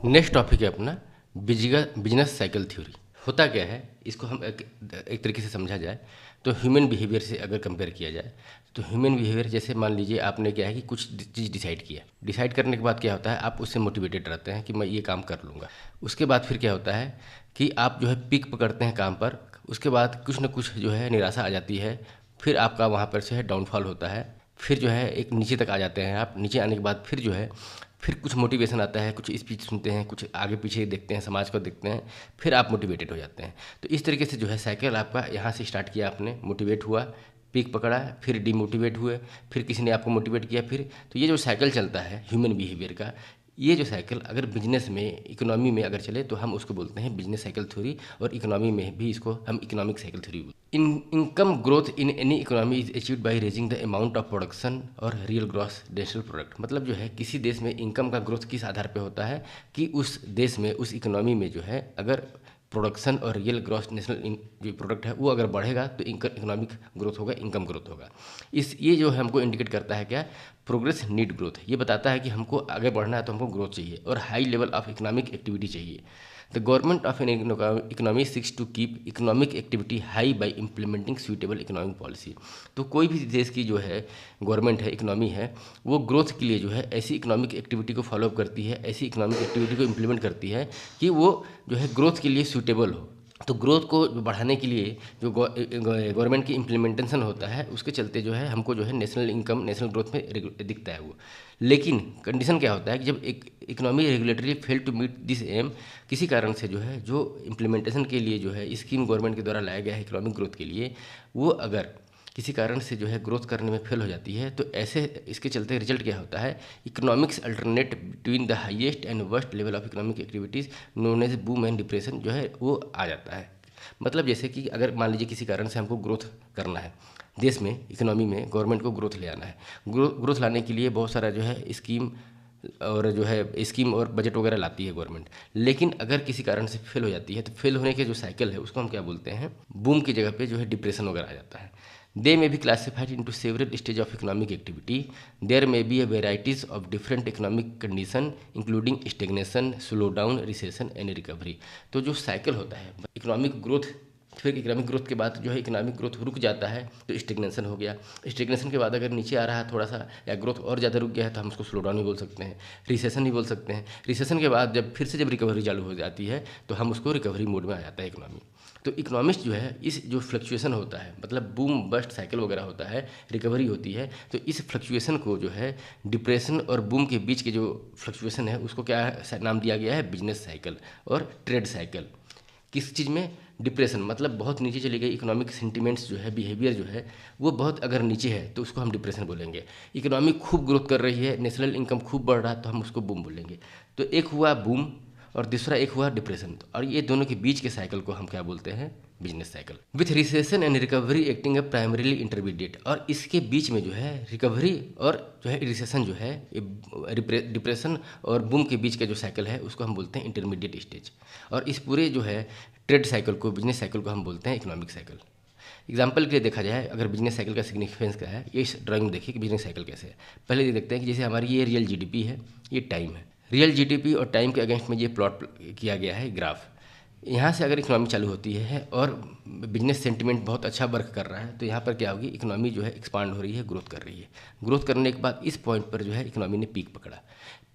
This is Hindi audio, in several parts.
नेक्स्ट टॉपिक है अपना बिजनेस साइकिल थ्योरी। होता क्या है, इसको हम एक तरीके से समझा जाए तो ह्यूमन बिहेवियर से अगर कंपेयर किया जाए तो ह्यूमन बिहेवियर जैसे मान लीजिए आपने क्या है कि कुछ चीज़ डिसाइड किया। डिसाइड करने के बाद क्या होता है, आप उससे मोटिवेटेड रहते हैं कि मैं ये काम कर लूँगा। उसके बाद फिर क्या होता है कि आप जो है पीक पकड़ते हैं काम पर। उसके बाद कुछ न कुछ जो है निराशा आ जाती है, फिर आपका वहाँ पर से है डाउनफॉल होता है। फिर जो है एक नीचे तक आ जाते हैं आप। नीचे आने के बाद फिर जो है फिर कुछ मोटिवेशन आता है, कुछ स्पीच सुनते हैं, कुछ आगे पीछे देखते हैं, समाज को देखते हैं, फिर आप मोटिवेटेड हो जाते हैं। तो इस तरीके से जो है साइकिल आपका यहाँ से स्टार्ट किया, आपने मोटिवेट हुआ, पीक पकड़ा, फिर डिमोटिवेट हुए, फिर किसी ने आपको मोटिवेट किया, फिर तो ये जो साइकिल चलता है ह्यूमन बिहेवियर का, ये जो साइकिल अगर बिजनेस में इकोनॉमी में अगर चले तो हम उसको बोलते हैं बिजनेस साइकिल थ्योरी, और इकोनॉमी में भी इसको हम इकोनॉमिक साइकिल थ्योरी बोलते हैं। Income growth in any economy is achieved by raising the amount of production और रियल ग्रॉस नेशनल प्रोडक्ट। मतलब जो है किसी देश में इनकम का ग्रोथ किस आधार पे होता है कि उस देश में उस इकोनॉमी में जो है अगर प्रोडक्शन और रियल ग्रॉस नेशनल जो प्रोडक्ट है वो अगर बढ़ेगा तो इकोनॉमिक ग्रोथ होगा, इनकम ग्रोथ होगा। ये जो है हमको इंडिकेट करता है क्या, प्रोग्रेस नीड ग्रोथ। ये बताता है कि हमको आगे बढ़ना है तो हमको ग्रोथ चाहिए और high level of economic activity चाहिए। The government of an economy seeks to keep economic activity high by implementing suitable economic policy. तो कोई भी देश की जो है गवर्नमेंट है, इकोनॉमी है, वो ग्रोथ के लिए जो है ऐसी इकोनॉमिक एक्टिविटी को फॉलो करती है, ऐसी इकोनॉमिक एक्टिविटी को इम्प्लीमेंट करती है कि वो जो है ग्रोथ के लिए सूटेबल हो। तो ग्रोथ को बढ़ाने के लिए जो गवर्नमेंट की इम्प्लीमेंटेशन होता है उसके चलते जो है हमको जो है नेशनल इनकम, नेशनल ग्रोथ में दिखता है वो। लेकिन कंडीशन क्या होता है कि जब एक economy regulatory fail to meet this aim, किसी कारण से जो है जो इम्प्लीमेंटेशन के लिए जो है स्कीम गवर्नमेंट के द्वारा लाया गया है इकोनॉमिक ग्रोथ के लिए, वो अगर किसी कारण से जो है ग्रोथ करने में फेल हो जाती है तो ऐसे इसके चलते रिजल्ट क्या होता है, economics alternate between the highest and worst level of economic activities known as boom and depression जो है वो आ जाता है। मतलब जैसे कि अगर मान लीजिए किसी कारण से हमको ग्रोथ करना है देश में, इकोनॉमी में गवर्नमेंट को ग्रोथ ले आना है। ग्रोथ लाने के लिए बहुत सारा जो है स्कीम और बजट वगैरह लाती है गवर्नमेंट। लेकिन अगर किसी कारण से फेल हो जाती है तो फेल होने के जो साइकिल है उसको हम क्या बोलते हैं, बूम की जगह पे जो है डिप्रेशन वगैरह आ जाता है। They may be classified into several stages of economic activity. There may be a varieties of different economic condition, including stagnation, slowdown, recession and recovery. तो जो साइकिल होता है इकोनॉमिक ग्रोथ, फिर इकोनॉमिक ग्रोथ के बाद जो है इकोनॉमिक ग्रोथ रुक जाता है तो स्टेगनेशन हो गया। स्टेगनेशन के बाद अगर नीचे आ रहा है थोड़ा सा या ग्रोथ और ज़्यादा रुक गया है तो हम उसको स्लो डाउन भी बोल सकते हैं, रिसेशन भी बोल सकते हैं। रिसेशन के बाद जब फिर से जब रिकवरी चालू हो जाती है तो हम उसको रिकवरी मोड में आ जाता है इकोनॉमी। तो इकोनॉमिस्ट जो है इस जो फ्लक्चुएशन होता है, मतलब बूम बस्ट साइकिल वगैरह होता है, रिकवरी होती है, तो इस फ्लक्चुएशन को जो है डिप्रेशन और बूम के बीच के जो फ्लक्चुएशन है उसको क्या नाम दिया गया है, बिजनेस साइकिल और ट्रेड साइकिल। किस चीज़ में, डिप्रेशन मतलब बहुत नीचे चली गई इकोनॉमिक सेंटिमेंट्स जो है, बिहेवियर जो है वो बहुत अगर नीचे है तो उसको हम डिप्रेशन बोलेंगे। इकोनॉमी खूब ग्रोथ कर रही है, नेशनल इनकम खूब बढ़ रहा है तो हम उसको बूम बोलेंगे। तो एक हुआ बूम और दूसरा एक हुआ डिप्रेशन, और ये दोनों के बीच के साइकिल को हम क्या बोलते हैं, business cycle. With recession and recovery acting A primarily intermediate, और इसके बीच में जो है रिकवरी और जो है रिसेशन जो है, डिप्रेशन और बूम के बीच का जो साइकिल है उसको हम बोलते हैं इंटरमीडिएट स्टेज। और इस पूरे जो है ट्रेड साइकिल को, बिजनेस साइकिल को हम बोलते हैं इकोनॉमिक साइकिल। एग्जाम्पल के लिए देखा जाए अगर बिजनेस साइकिल का सिग्निफिकेंस क्या है, ये इस ड्राइंग में देखिए कि बिजनेस साइकिल कैसे है। पहले ये देखते हैं कि जैसे हमारी ये रियल जीडीपी है, ये टाइम है। रियल जीडीपी और टाइम के अगेंस्ट में ये प्लॉट किया गया है ग्राफ। यहाँ से अगर इकोनॉमी चालू होती है और बिजनेस सेंटिमेंट बहुत अच्छा वर्क कर रहा है तो यहाँ पर क्या होगी, इकोनॉमी जो है एक्सपांड हो रही है, ग्रोथ कर रही है। ग्रोथ करने के बाद इस पॉइंट पर जो है इकोनॉमी ने पीक पकड़ा।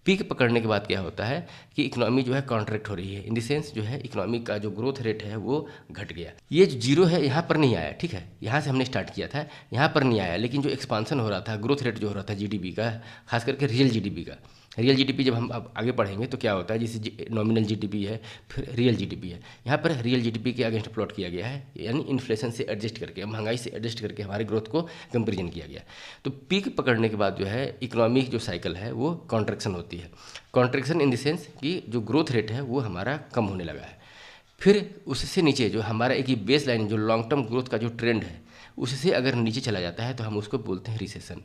पीक पकड़ने के बाद क्या होता है कि इकोनॉमी जो है कॉन्ट्रैक्ट हो रही है, इन द सेंस जो है इकोनॉमी का जो ग्रोथ रेट है वो घट गया। ये जो जीरो है यहाँ पर नहीं आया, ठीक है, यहाँ से हमने स्टार्ट किया था, यहाँ पर नहीं आया, लेकिन जो एक्सपांसन हो रहा था, ग्रोथ रेट जो हो रहा था जीडीपी का, खास करके रियल जीडीपी का। रियल जीडीपी जब हम अब आगे पढ़ेंगे तो क्या होता है, जैसे नॉमिनल जीडीपी है फिर रियल जीडीपी है, यहाँ पर रियल जीडीपी के अगेंस्ट प्लॉट किया गया है, यानी इन्फ्लेशन से एडजस्ट करके, महंगाई से एडजस्ट करके हमारे ग्रोथ को कंपेरिजन किया गया। तो पीक पकड़ने के बाद जो है इकोनॉमिक जो साइकिल है वो कॉन्ट्रैक्शन होती है। कॉन्ट्रैक्शन इन द सेंस कि जो ग्रोथ रेट है वो हमारा कम होने लगा है। फिर उससे नीचे जो हमारा एक ही बेस लाइन जो लॉन्ग टर्म ग्रोथ का जो ट्रेंड है उससे अगर नीचे चला जाता है तो हम उसको बोलते हैं रिसेशन।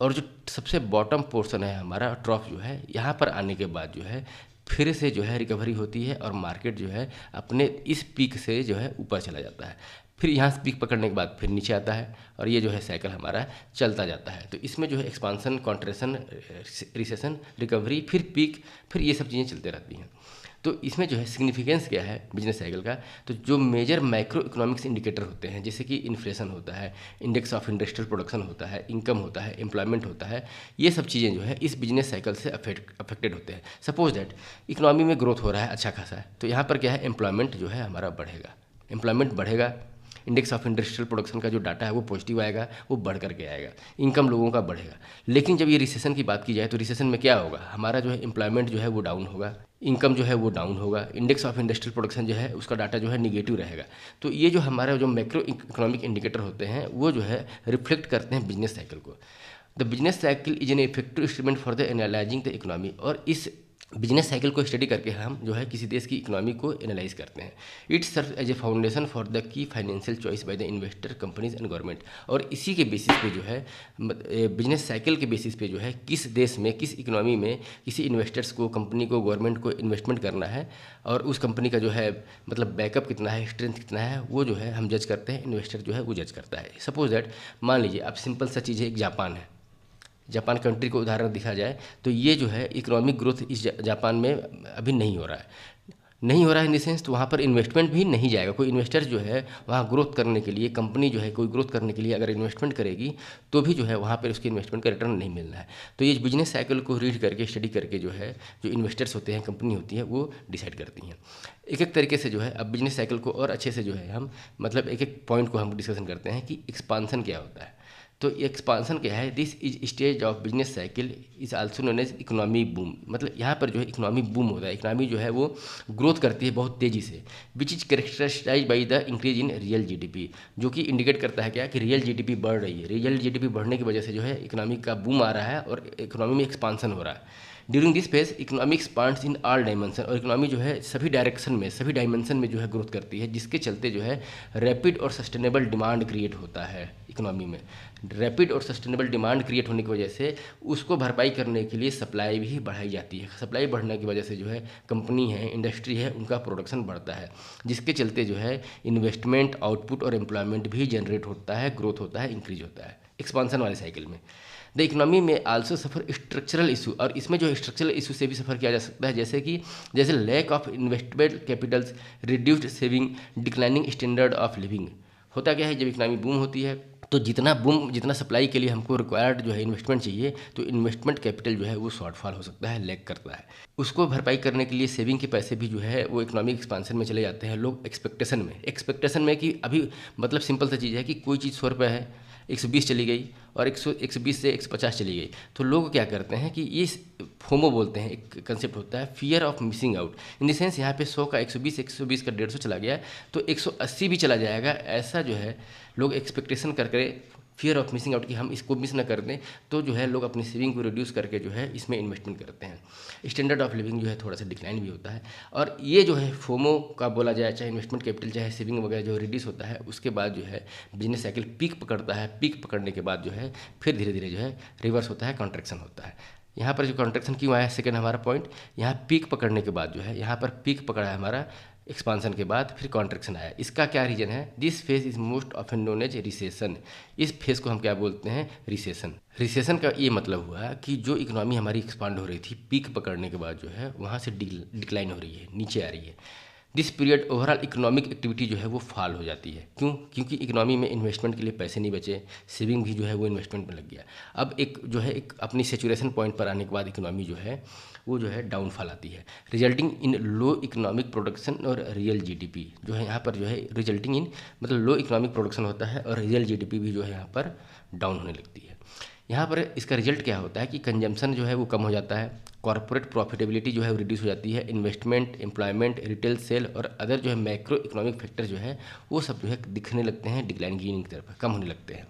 और जो सबसे बॉटम पोर्शन है हमारा ट्रॉफ जो है, यहाँ पर आने के बाद जो है फिर से जो है रिकवरी होती है और मार्केट जो है अपने इस पीक से जो है ऊपर चला जाता है। फिर यहाँ से पीक पकड़ने के बाद फिर नीचे आता है और ये जो है साइकिल हमारा चलता जाता है। तो इसमें जो है एक्सपांसन, कॉन्ट्रेक्शन, रिसेशन, रिकवरी, फिर पीक, फिर ये सब चीज़ें चलते रहती हैं। तो इसमें जो है सिग्निफिकेंस क्या है बिजनेस साइकिल का, तो जो मेजर माइक्रो इकोनॉमिक्स इंडिकेटर होते हैं जैसे कि इन्फ्लेशन होता है, इंडेक्स ऑफ इंडस्ट्रियल प्रोडक्शन होता है, इनकम होता है, एम्प्लॉयमेंट होता है, ये सब चीज़ें जो है इस बिजनेस साइकिल से अफेक्टेड होते हैं। सपोज दैट इकोनॉमी में ग्रोथ हो रहा है अच्छा खासा है, तो यहाँ पर क्या है एम्प्लॉयमेंट जो है हमारा बढ़ेगा, एम्प्लॉयमेंट बढ़ेगा, इंडेक्स ऑफ इंडस्ट्रियल प्रोडक्शन का जो डाटा है वो पॉजिटिव आएगा, वो बढ़ करके आएगा, इनकम लोगों का बढ़ेगा। लेकिन जब ये रिसेशन की बात की जाए तो रिसेशन में क्या होगा, हमारा जो है एम्प्लॉयमेंट जो है वो डाउन होगा, इनकम जो है वो डाउन होगा, इंडेक्स ऑफ इंडस्ट्रियल प्रोडक्शन जो है उसका डाटा जो है निगेटिव रहेगा। तो ये जो हमारा जो मैक्रो इकोनॉमिक इंडिकेटर होते हैं वो जो है रिफ्लेक्ट करते हैं बिजनेस साइकिल को। The business cycle is an effective instrument for the analysing the economy, और इस बिजनेस साइकिल को स्टडी करके हम जो है किसी देश की इकोनॉमी को एनालाइज करते हैं। It serve as a foundation for the key financial choice by the investor, companies and government, और इसी के बेसिस पे जो है बिजनेस साइकिल के बेसिस पे जो है किस देश में किस इकोनॉमी में किसी इन्वेस्टर्स को, कंपनी को, गवर्नमेंट को इन्वेस्टमेंट करना है, और उस कंपनी का जो है मतलब बैकअप कितना है, स्ट्रेंथ कितना है, वो जो है हम जज करते हैं, इन्वेस्टर जो है वो जज करता है। सपोज दैट मान लीजिए आप सिंपल सा चीज़ है, एक जापान है, जापान कंट्री को उदाहरण दिखा जाए तो ये जो है इकोनॉमिक ग्रोथ इस जापान में अभी नहीं हो रहा है, नहीं हो रहा है इन द सेंस, तो वहाँ पर इन्वेस्टमेंट भी नहीं जाएगा। कोई इन्वेस्टर जो है वहाँ ग्रोथ करने के लिए, कंपनी जो है कोई ग्रोथ करने के लिए अगर इन्वेस्टमेंट करेगी तो भी जो है वहाँ पर उसके इन्वेस्टमेंट का रिटर्न नहीं मिलना है। तो ये बिजनेस साइकिल को रीड करके, स्टडी करके जो है जो इन्वेस्टर्स होते हैं, कंपनी होती है, वो डिसाइड करती हैं। एक एक तरीके से जो है अब बिजनेस साइकिल को और अच्छे से जो है हम मतलब एक एक पॉइंट को हम डिस्कशन करते हैं कि एक्सपांसन क्या होता है। तो एक्सपांसन क्या है, this is stage of business cycle is also known as economy boom, मतलब यहाँ पर जो है इकोनॉमी बूम होता है, इकोनॉमी जो है वो ग्रोथ करती है बहुत तेज़ी से, which is characterised by the increase in real GDP, जो कि इंडिकेट करता है क्या कि रियल जीडीपी बढ़ रही है, रियल जीडीपी बढ़ने की वजह से जो है इकोनॉमी का बूम आ रहा है और इकोनॉमी में एक्सपांसन हो रहा है। During this phase economic expands in all dimension, और इकोनॉमी जो है सभी डायरेक्शन में, सभी डायमेंशन में जो है ग्रोथ करती है, जिसके चलते जो है रैपिड और सस्टेनेबल डिमांड क्रिएट होता है इकोनॉमी में। रैपिड और सस्टेनेबल डिमांड क्रिएट होने की वजह से उसको भरपाई करने के लिए सप्लाई भी बढ़ाई जाती है। सप्लाई बढ़ने की वजह से जो है कंपनी है, इंडस्ट्री है, उनका प्रोडक्शन बढ़ता है, जिसके चलते जो है इन्वेस्टमेंट, आउटपुट और एम्प्लॉयमेंट भी जनरेट होता है, ग्रोथ होता है, इंक्रीज होता है एक्सपांसन वाले साइकिल में। द इकोनॉमी में आल्सो सफ़र स्ट्रक्चरल इशू, और इसमें जो स्ट्रक्चरल इशू से भी सफ़र किया जा सकता है, जैसे lack of investment capitals, reduced saving, declining standard of living. होता क्या है, जब इकोनॉमी बूम होती है तो जितना सप्लाई के लिए हमको रिक्वायर्ड जो है इन्वेस्टमेंट चाहिए, तो इन्वेस्टमेंट कैपिटल जो है वो शॉर्टफॉल हो सकता है, लैक करता है। उसको भरपाई करने के लिए सेविंग के पैसे भी जो है वो इकोनॉमिक एक्सपांसन में चले जाते हैं लोग एक्सपेक्टेशन में कि अभी मतलब सिंपल सा चीज़ है कि कोई चीज़ 100 रुपये है, 120 चली गई और 120 से 150 चली गई, तो लोग क्या करते हैं कि ये फोमो बोलते हैं, एक कंसेप्ट होता है fear of missing out, in the sense यहाँ पे 100 का 120 का 150 चला गया तो 180 भी चला जाएगा, ऐसा जो है लोग एक्सपेक्टेशन करके फियर ऑफ मिसिंग आउट कि हम इसको मिस ना कर दें, तो जो है लोग अपनी सेविंग को रिड्यूस करके जो है इसमें इन्वेस्टमेंट करते हैं। स्टैंडर्ड ऑफ लिविंग जो है थोड़ा सा डिक्लाइन भी होता है, और ये जो है फोमो का बोला जाए, चाहे इन्वेस्टमेंट कैपिटल चाहे सेविंग वगैरह जो रिड्यूस होता है, उसके बाद जो है बिजनेस साइकिल पीक पकड़ता है, पीक पकड़ने के बाद जो है फिर धीरे धीरे जो है रिवर्स होता है, कॉन्ट्रैक्शन होता है। यहाँ पर जो कॉन्ट्रैक्शन क्यों आया, सेकेंड हमारा पॉइंट, यहाँ पीक पकड़ने के बाद जो है यहाँ पर पीक पकड़ा है हमारा, एक्सपांसन के बाद फिर कॉन्ट्रैक्शन आया। इसका क्या रीजन है, this phase is most often known as recession, इस फेज को हम क्या बोलते हैं, रिसेशन। रिसेशन का ये मतलब हुआ कि जो इकोनॉमी हमारी एक्सपांड हो रही थी, पीक पकड़ने के बाद जो है वहाँ से डिक्लाइन हो रही है, नीचे आ रही है। This period overall economic activity जो है वो फॉल हो जाती है। क्योंकि इकोनॉमी में इन्वेस्टमेंट के लिए पैसे नहीं बचे, सेविंग भी जो है वो इन्वेस्टमेंट में लग गया। अब एक अपनी सेचुरेशन पॉइंट पर आने के बाद इकोनॉमी जो है वो जो है डाउनफॉल आती है, resulting in low economic production और रियल जीडीपी जो है यहाँ पर जो है रिजल्टिंग इन मतलब लो इकोनॉमिक प्रोडक्शन होता है और रियल जीडीपी भी जो है यहाँ पर डाउन होने लगती है। यहाँ पर इसका रिजल्ट क्या होता है कि कंजम्पशन जो है वो कम हो जाता है, कॉर्पोरेट प्रॉफिटेबिलिटी जो है वो रिड्यूस हो जाती है, इन्वेस्टमेंट, एम्प्लॉयमेंट, रिटेल सेल और अदर जो है मैक्रो इकोनॉमिक फैक्टर जो है वो सब जो है दिखने लगते हैं, डिक्लाइन गिनिंग की तरफ कम होने लगते हैं।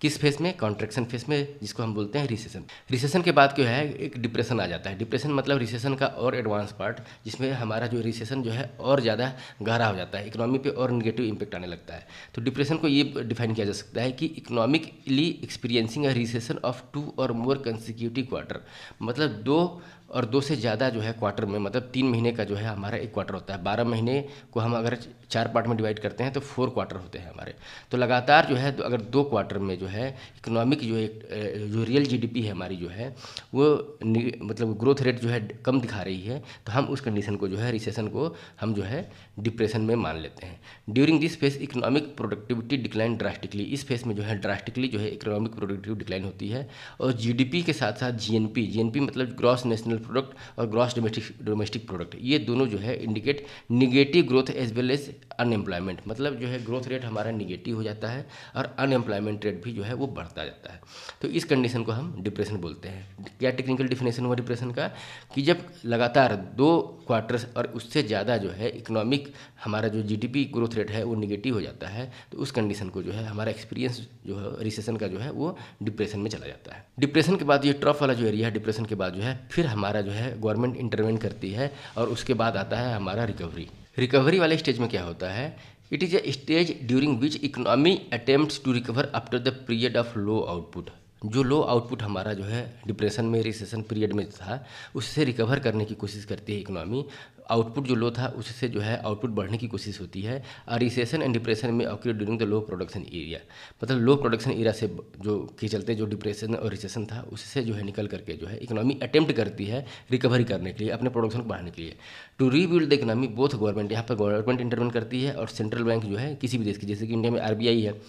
किस फेस में, कॉन्ट्रैक्शन फेस में, जिसको हम बोलते हैं रिसेशन। रिसेशन के बाद क्या है, एक डिप्रेशन आ जाता है। डिप्रेशन मतलब रिसेशन का और एडवांस पार्ट, जिसमें हमारा जो रिसेशन जो है और ज़्यादा गहरा हो जाता है, इकोनॉमी पे और नेगेटिव इंपैक्ट आने लगता है। तो डिप्रेशन को ये डिफाइन किया जा सकता है कि economically experiencing a recession of 2 और मोर कंसिक्यूटिव क्वार्टर, मतलब 2 और 2 से ज़्यादा जो है क्वार्टर में, मतलब 3 महीने का जो है हमारा एक क्वार्टर होता है। 12 महीने को हम अगर 4 पार्ट में डिवाइड करते हैं तो 4 क्वार्टर होते हैं हमारे। तो लगातार जो है तो अगर 2 क्वार्टर में जो है इकोनॉमिक जो एक जो रियल जीडीपी है हमारी जो है वो मतलब ग्रोथ रेट जो है कम दिखा रही है, तो हम उस कंडीशन को जो है रिसेशन को हम जो है डिप्रेशन में मान लेते हैं। During this phase economic productivity decline drastically, इस फेज में जो है ड्रास्टिकली जो है इकोनॉमिक प्रोडक्टिविटी डिक्लाइन होती है। और जीडीपी के साथ साथ जीएनपी मतलब ग्रॉस नेशनल प्रोडक्ट और ग्रॉस डोमेस्टिक प्रोडक्ट, ये दोनों जो है indicate negative growth as well as unemployment, मतलब जो है ग्रोथ रेट हमारा निगेटिव हो जाता है और अनएम्प्लॉयमेंट रेट भी जो है वो बढ़ता जाता है। तो इस कंडीशन को हम डिप्रेशन बोलते हैं। क्या टेक्निकल डिफिनेशन हुआ डिप्रेशन का, कि जब लगातार 2 क्वार्टर्स और उससे ज़्यादा जो है इकोनॉमिक हमारा जो जीडीपी ग्रोथ रेट है वो निगेटिव हो जाता है, तो उस कंडीशन को जो है हमारा एक्सपीरियंस जो है रिसेशन का जो है वो डिप्रेशन में चला जाता है। डिप्रेशन के बाद ये ट्रफ वाला जो एरिया है, डिप्रेशन के बाद जो है फिर हमारा जो है गवर्नमेंट इंटरवेन करती है और उसके बाद आता है हमारा रिकवरी। रिकवरी वाले स्टेज में क्या होता है, it is a stage during which economy attempts to recover after the period of low output. जो लो आउटपुट हमारा जो है डिप्रेशन में रिसेशन पीरियड में था, उससे रिकवर करने की कोशिश करती है इकोनॉमी। आउटपुट जो लो था उससे जो है आउटपुट बढ़ने की कोशिश होती है। और रिसेशन एंड डिप्रेशन में occur during the low production area, मतलब लो प्रोडक्शन एरिया से जो के चलते जो डिप्रेशन और रिसेशन था उससे जो है निकल करके जो है इकोनॉमी अटेम्प्ट करती है रिकवरी करने के लिए, अपने प्रोडक्शन को बढ़ाने के लिए। To rebuild the economy both government, यहाँ पर गवर्नमेंट इंटरवेन करती है और सेंट्रल बैंक जो है किसी भी देश की, जैसे कि इंडिया में आरबीआई है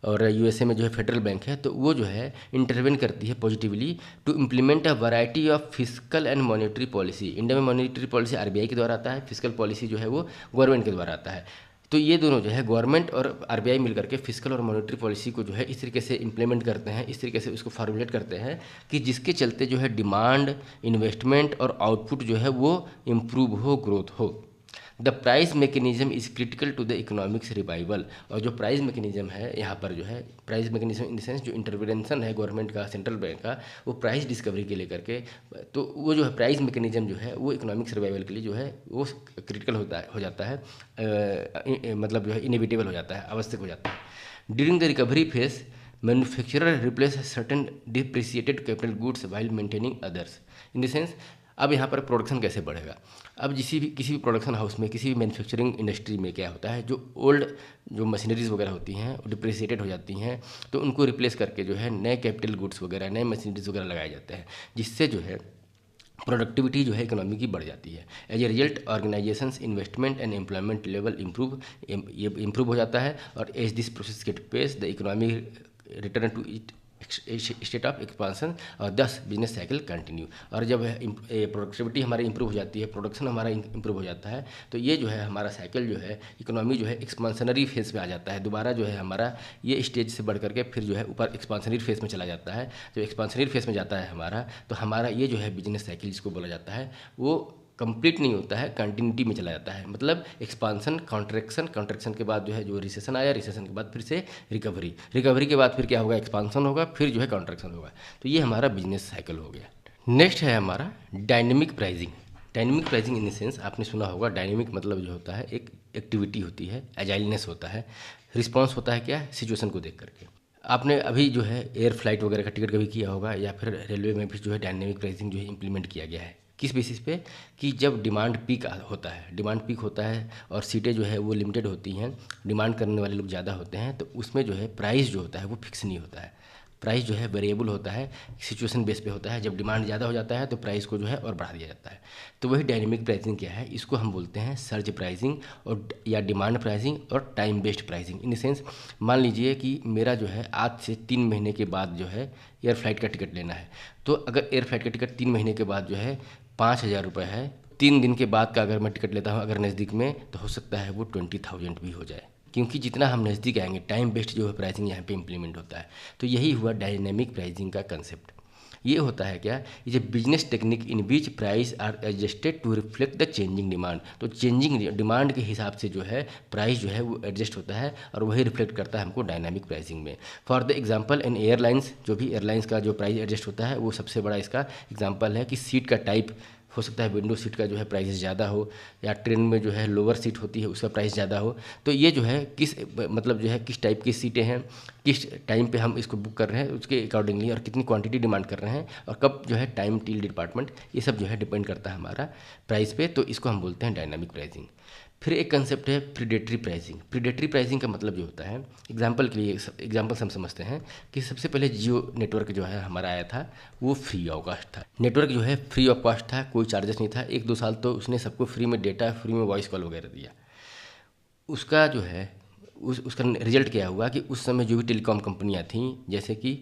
और यूएसए में जो है फेडरल बैंक है, तो वो जो है इंटरवेन करती है positively to implement a variety of physical and monetary policy. India में मॉनेटरी पॉलिसी आरबीआई के द्वारा आता है, फिजिकल पॉलिसी जो है वो गवर्नमेंट के द्वारा आता है। तो ये दोनों जो है गवर्नमेंट और आरबीआई मिलकर के फिजिकल और मॉनेटरी पॉलिसी को जो है इस तरीके से इंप्लीमेंट करते हैं, इस तरीके से उसको फॉर्मुलेट करते हैं कि जिसके चलते जो है डिमांड, इन्वेस्टमेंट और आउटपुट जो है वो इम्प्रूव हो, ग्रोथ हो। The price mechanism is critical to the economics revival. और जो प्राइस मैकेनिज्म है यहाँ पर जो है price mechanism in the sense जो इंटरवेंशन है गवर्नमेंट का, सेंट्रल बैंक का, वो प्राइस डिस्कवरी के लिए करके, तो वो जो है प्राइस मैकेनिज्म जो है वो इकोनॉमिक्स रिवाइवल के लिए जो है वो क्रिटिकल हो जाता है, मतलब जो है इनएविटेबल हो जाता है, आवश्यक हो जाता है। During the recovery phase manufacturer replace certain depreciated capital goods while maintaining others. In the sense अब यहाँ पर प्रोडक्शन कैसे बढ़ेगा। अब किसी भी प्रोडक्शन हाउस में, किसी भी मैन्युफैक्चरिंग इंडस्ट्री में क्या होता है, जो ओल्ड जो मशीनरीज वगैरह होती हैं वो डिप्रिसिएटेड हो जाती हैं, तो उनको रिप्लेस करके जो है नए कैपिटल गुड्स वगैरह, नए मशीनरीज वगैरह लगाए जाते हैं, जिससे जो है प्रोडक्टिविटी जो है इकोनॉमी की बढ़ जाती है। As a result organisations investment and employment level improve हो जाता है। और as this process get pace the economy return to it state of expansion और 10 बिजनेस साइकिल कंटिन्यू। और जब प्रोडक्टिविटी हमारी इंप्रूव हो जाती है, प्रोडक्शन हमारा इंप्रूव हो जाता है, तो ये जो है हमारा साइकिल जो है इकोनॉमी जो है एक्सपांसनरी फेज में आ जाता है। दोबारा जो है हमारा ये स्टेज से बढ़ करके फिर जो है ऊपर एक्सपांसनरी फेज में चला जाता है। जब एक्सपांसनरी फेज में जाता है हमारा, तो हमारा ये जो है बिजनेस साइकिल जिसको बोला जाता है वो कंप्लीट नहीं होता है, कंटिन्यूटी में चला जाता है। मतलब एक्सपांसन, कॉन्ट्रैक्शन के बाद जो है जो रिसेशन आया, रिसेशन के बाद फिर से रिकवरी के बाद फिर क्या होगा, एक्सपांसन होगा, फिर जो है कॉन्ट्रैक्शन होगा। तो ये हमारा बिजनेस साइकिल हो गया। नेक्स्ट है हमारा dynamic pricing. Dynamic pricing in the sense आपने सुना होगा, डायनेमिक मतलब जो होता है एक एक्टिविटी होती है, एजाइलनेस होता है, रिस्पॉन्स होता है क्या, सिचुएशन को देख करके। आपने अभी जो है एयर फ्लाइट वगैरह का टिकट कभी किया होगा, या फिर रेलवे में भी जो है डायनेमिक प्राइसिंग जो है इंप्लीमेंट किया गया है। किस बेसिस पे, कि जब डिमांड पीक होता है और सीटें जो है वो लिमिटेड होती हैं, डिमांड करने वाले लोग ज़्यादा होते हैं, तो उसमें जो है प्राइस जो होता है वो फिक्स नहीं होता है। प्राइस जो है वेरिएबल होता है, सिचुएशन बेस पे होता है। जब डिमांड ज़्यादा हो जाता है तो प्राइस को जो है और बढ़ा दिया जाता है। तो वही डायनेमिक प्राइसिंग क्या है, इसको हम बोलते हैं सर्ज प्राइसिंग और या डिमांड प्राइसिंग और time based pricing. In the sense मान लीजिए कि मेरा जो है आज से 3 महीने के बाद जो है एयर फ्लाइट का टिकट लेना है, तो अगर एयर फ्लाइट का टिकट 3 महीने के बाद जो है 5,000 रुपये है, 3 दिन के बाद का अगर मैं टिकट लेता हूँ अगर नज़दीक में, तो हो सकता है वो 20,000 भी हो जाए, क्योंकि जितना हम नज़दीक आएंगे टाइम बेस्ड जो है प्राइसिंग यहाँ पे इम्प्लीमेंट होता है। तो यही हुआ डायनेमिक प्राइसिंग का कंसेप्ट। ये होता है क्या, ये business technique in which price are adjusted to reflect the changing demand. तो चेंजिंग डिमांड के हिसाब से जो है प्राइस जो है वो एडजस्ट होता है और वही रिफ्लेक्ट करता है हमको डायनामिक प्राइसिंग में। For the example in airlines, जो भी एयरलाइंस का जो प्राइस एडजस्ट होता है वो सबसे बड़ा इसका एग्जांपल है कि सीट का टाइप हो सकता है विंडो सीट का जो है प्राइस ज़्यादा हो, या ट्रेन में जो है लोअर सीट होती है उसका प्राइस ज़्यादा हो। तो ये जो है किस मतलब जो है किस टाइप की सीटें हैं, किस टाइम पे हम इसको बुक कर रहे हैं उसके अकॉर्डिंगली, और कितनी क्वांटिटी डिमांड कर रहे हैं, और कब जो है टाइम टिल डिपार्टमेंट, ये सब जो है डिपेंड करता है हमारा प्राइस पे। तो इसको हम बोलते हैं डायनामिक प्राइसिंग। फिर एक कंसेप्ट है प्रीडेटरी प्राइसिंग। प्रीडेटरी प्राइसिंग का मतलब जो होता है, एग्जांपल के लिए एग्जांपल हम समझते हैं कि सबसे पहले जियो नेटवर्क जो है हमारा आया था, वो फ्री ऑफ कॉस्ट था। नेटवर्क जो है फ्री ऑफ कॉस्ट था, कोई चार्जेस नहीं था। 1-2 साल तो उसने सबको फ्री में डेटा, फ्री में वॉइस कॉल वगैरह दिया। उसका जो है उसका रिजल्ट क्या हुआ कि उस समय जो भी टेलीकॉम कंपनियां थीं, जैसे कि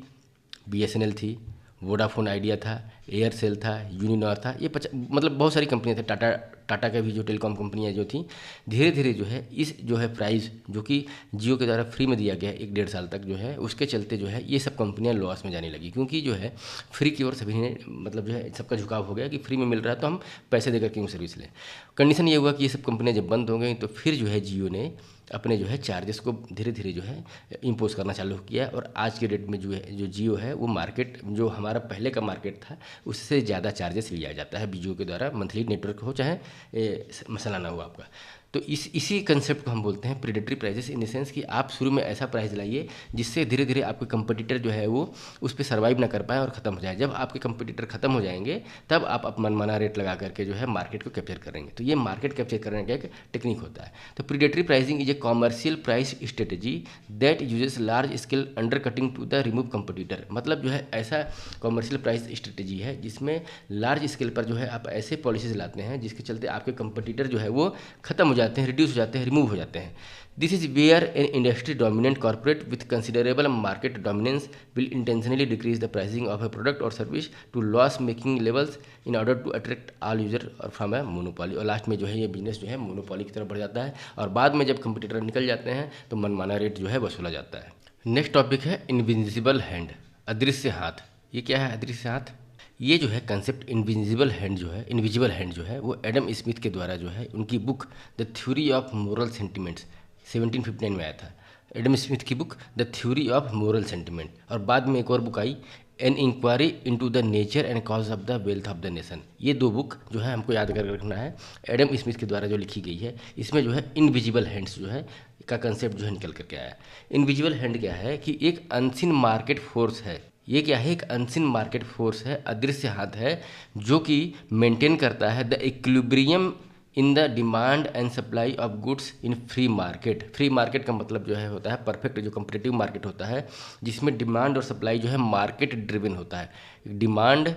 बीएसएनएल थी, वोडाफोन आइडिया था, एयरसेल था, यूनिनॉर था, ये मतलब बहुत सारी कंपनियां थी, टाटा का भी जो टेलीकॉम कंपनियां जो थी, धीरे धीरे जो है इस जो है प्राइस जो कि जियो के द्वारा फ्री में दिया गया 1-1.5 साल तक जो है, उसके चलते जो है ये सब कंपनियां लॉस में जाने लगी, क्योंकि जो है फ्री की ओर सभी ने मतलब जो है सबका झुकाव हो गया कि फ्री में मिल रहा है तो हम पैसे देकर क्यों सर्विस लें। कंडीशन ये हुआ कि ये सब कंपनियां जब बंद हो गई तो फिर जो है जियो ने अपने जो है चार्जेस को धीरे धीरे जो है इम्पोज करना चालू किया, और आज के डेट में जो है जो जियो है वो मार्केट जो हमारा पहले का मार्केट था उससे ज़्यादा चार्जेस लिया जाता है जियो के द्वारा, मंथली नेटवर्क हो चाहे सालाना हो आपका। तो इसी कंसेप्ट को हम बोलते हैं predatory prices, in the sense कि आप शुरू में ऐसा प्राइस लाइए जिससे धीरे धीरे आपके कंपटीटर जो है वो उस पर सर्वाइव ना कर पाए और ख़त्म हो जाए। जब आपके कंपटीटर खत्म हो जाएंगे तब आप मनमाना रेट लगा करके जो है मार्केट को कैप्चर करेंगे। तो ये मार्केट कैप्चर करने का एक टेक्निक होता है। तो predatory pricing is a commercial price strategy that uses large scale undercutting to the remove competitor. मतलब जो है ऐसा कॉमर्शियल प्राइस स्ट्रेटेजी है जिसमें लार्ज स्केल पर जो है आप ऐसे पॉलिसीज लाते हैं जिसके चलते आपके कंपटीटर जो है वो खत्म हो जाते हैं, रिड्यूस हो जाते हैं, रिमूव हो जाते हैं। This is where an industry dominant corporate with considerable market dominance will intentionally decrease the pricing of a product और service to loss making levels in order to attract all user और फ्रॉम ए मोनोपोली। और लास्ट में जो है ये बिजनेस जो है मोनोपोली की तरफ बढ़ जाता है, और बाद में जब कंपटीटर निकल जाते हैं तो मनमाना रेट जो है वसूला जाता है। नेक्स्ट टॉपिक है इनविजिबल हैंड, अदृश्य हाथ। ये क्या है अदृश्य हाथ? ये जो है कंसेप्ट इनविजिबल हैंड जो है वो एडम स्मिथ के द्वारा जो है उनकी book the theory of moral sentiments 1759 में आया था। एडम स्मिथ की book the theory of moral sentiment, और बाद में एक और बुक आई an inquiry into the nature and cause of the wealth of the nation. ये 2 बुक जो है हमको याद कर रखना है, एडम स्मिथ के द्वारा जो लिखी गई है। इसमें जो है इनविजिबल हैंड्स जो है का कंसेप्ट जो है निकल करके आया। इनविजिबल हैंड क्या है कि एक अनसीन मार्केट फोर्स है। ये क्या है? एक अनसीन मार्केट फोर्स है, अदृश्य हाथ है, जो कि मेंटेन करता है the equilibrium in the demand and supply of goods in free market. Free market का मतलब जो है होता है परफेक्ट जो कंपटीटिव मार्केट होता है, जिसमें डिमांड और सप्लाई जो है मार्केट ड्रिवन होता है। डिमांड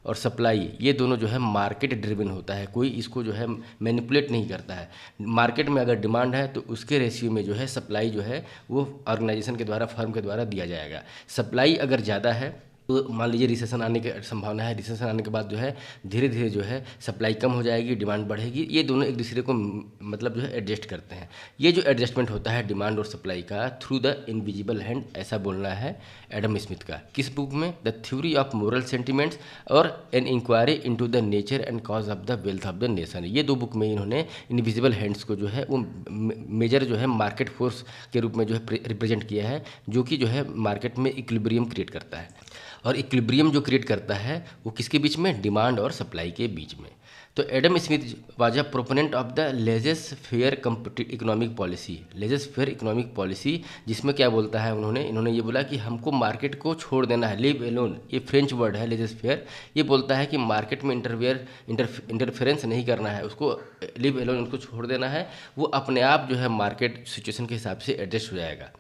और सप्लाई ये दोनों जो है मार्केट ड्रिवन होता है, कोई इसको जो है मैनिपुलेट नहीं करता है। मार्केट में अगर डिमांड है तो उसके रेशियो में जो है सप्लाई जो है वो ऑर्गेनाइजेशन के द्वारा, फर्म के द्वारा दिया जाएगा। सप्लाई अगर ज़्यादा है तो मान लीजिए रिसेशन आने की संभावना है, रिसेशन आने के बाद जो है धीरे धीरे जो है सप्लाई कम हो जाएगी, डिमांड बढ़ेगी। ये दोनों एक दूसरे को मतलब जो है एडजस्ट करते हैं। ये जो एडजस्टमेंट होता है डिमांड और सप्लाई का थ्रू द इनविजिबल हैंड, ऐसा बोलना है एडम स्मिथ का। किस बुक में? The theory of moral sentiments और an inquiry into the nature and cause of the wealth of the nation. ये 2 बुक में इन्होंने इनविजिबल हैंड्स को जो है वो मेजर जो है मार्केट फोर्स के रूप में जो है रिप्रेजेंट किया है, जो कि जो है मार्केट में इक्विलिब्रियम क्रिएट करता है। और इक्विलिब्रियम जो क्रिएट करता है वो किसके बीच में? डिमांड और सप्लाई के बीच में। तो Adam Smith was a proponent of the laissez fair economic policy. Laissez fair economic policy जिसमें क्या बोलता है इन्होंने ये बोला कि हमको मार्केट को छोड़ देना है, लीव एलोन। ये फ्रेंच वर्ड है लेजेस फेयर। ये बोलता है कि मार्केट में इंटरफेरेंस नहीं करना है, उसको लीव एलोन, उनको छोड़ देना है। वो अपने आप जो है मार्केट सिचुएशन के हिसाब से एडजस्ट हो जाएगा।